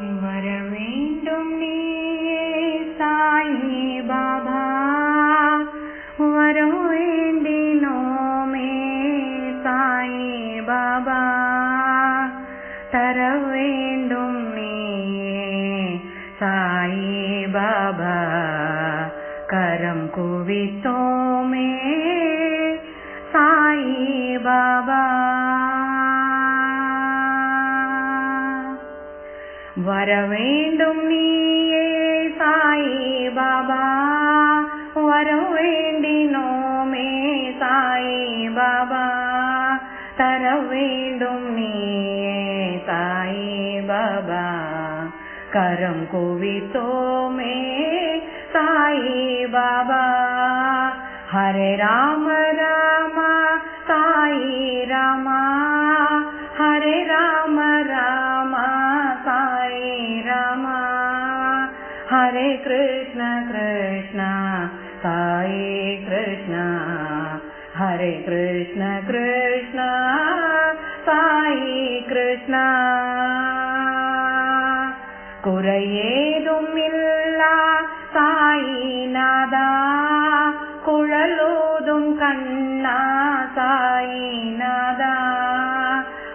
வரவேண்டும் நீயே சாயி பாபா, வரம் வேண்டினோமே சாயி பாபா, தர வேண்டும் நீயே சாயி பாபா, கரம் குவித்தோமே சாயி பாபா. வரவேண்டும் நீயே சாயி பாபா, வரம் வேண்டினோமே சாயி பாபா, தர வேண்டும் நீயே சாயி பாபா, கரம் குவித்தோமே சாயி பாபா. ஹரே ராம ராம சாயி ராமா, ஹரே ராம ராம சாயி ராமா, ஹரே கிருஷ்ண கிருஷ்ண சாயி கிருஷ்ண, ஹரே கிருஷ்ண கிருஷ்ண சாயி கிருஷ்ண. குறையேதும் இல்லா சாயி நாதா, குழலோதும் கண்ணா சாயி நாதா,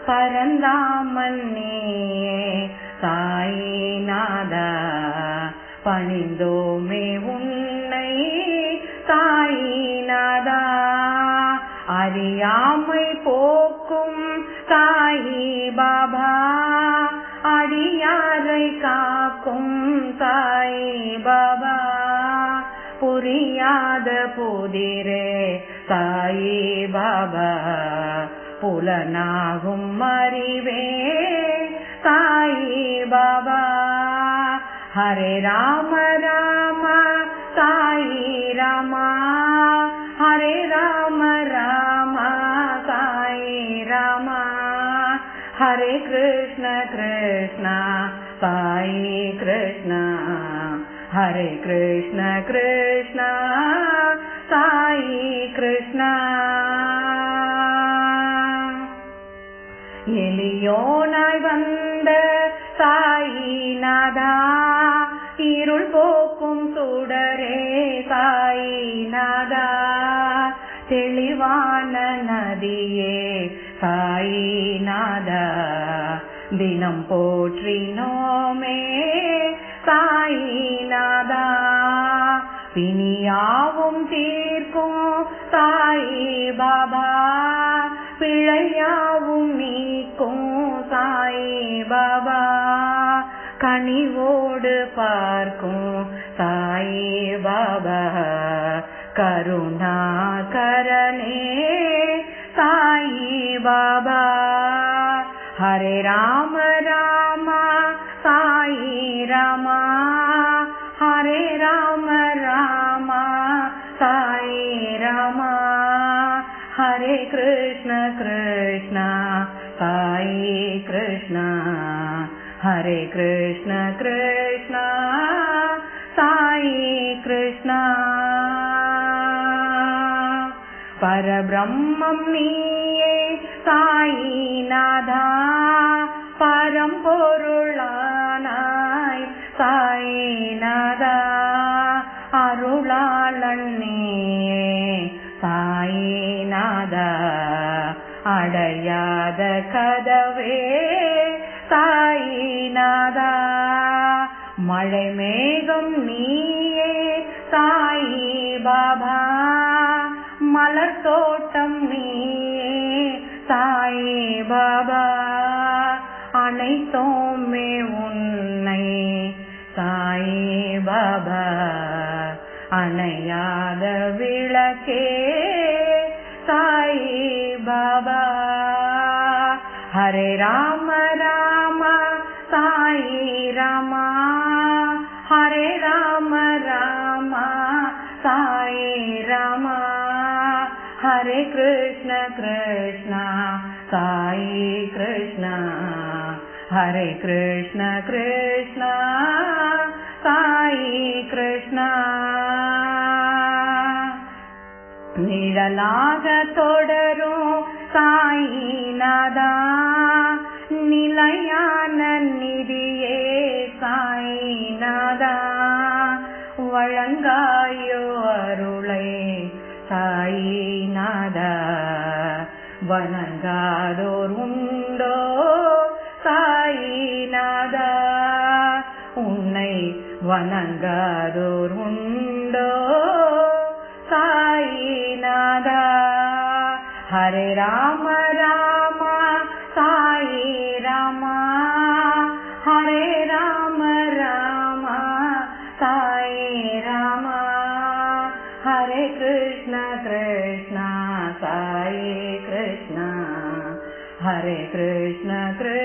பரந்தாமன் நீயே சாயி நாதா, பணிந்தோமே உன்னை சாயி நாதா. அறியாமை போக்கும் சாயி பாபா, அடியாரை காக்கும் சாயி பாபா, புரியாத புதிரே சாயி பாபா, புலனாகும் அறிவே சாயி பாபா. ஹரே ராம ராம சாயி ராமா, ஹரே ராம ராம சாயி ராமா, ஹரே கிருஷ்ண கிருஷ்ண சாயி கிருஷ்ண, ஹரே கிருஷ்ண கிருஷ்ண சாயி கிருஷ்ண. எளியோனாய் வந்த சாயி நாதா, இருள் போக்கும் சுடரே சாயி நாதா, தெளிவான நதியே சாயி நாதா, தினம் போற்றினோமே சாயி நாதா. பிணியாவும் தீர்க்கும் சாயி பாபா, பிழையாவும் நீக்கும் சாயி பாபா, கனிவோடு பார்க்கும் சாயி பாபா, கருணாகரனே சாயி பாபா. ஹரே ராம ராம சாயி ராமா, ஹரே ராம ராம சாயி ராமா, ஹரே கிருஷ்ண கிருஷ்ண சாயி கிருஷ்ண, ஹரே கிருஷ்ண கிருஷ்ண சாயி கிருஷ்ண. பரபிரம்மம் நீயே சாயி நாதா, பரம்பொருளானாய் சாயி நாதா, அருளாளன் நீயே சாயி நாதா, அடையாத கதவே சாயி நாதா. மழை மேகம் நீயே சாயி பாபா, மலர் தோட்டம் நீயே சாயி பாபா, அனைத்தோமே உன்னை சாயி பாபா, அணையாத விளக்கே சாயி பாபா. ஹரே ராம ராம சாயி ராமா, ஹரே ராம ராம சாயி ராமா, ஹரே கிருஷ்ண கிருஷ்ண சாயி கிருஷ்ண, ஹரே கிருஷ்ண கிருஷ்ண சாயி கிருஷ்ண. நிழலாக தொடரும் சாயி நாதா, நிலையான நிதியே வணங்காதோர் உண்டோ சாயிநாதா, உன்னை வணங்காதோர் உண்டோ சாயிநாதா. ஹரே ராம ராம சாயி ராமா, ஹரே ராம ராம சாயி ராமா, ஹரே கிருஷ்ண கிருஷ்ண சாயி கிருஷ்ண, ஹரே கிருஷ்ண கிருஷ்ண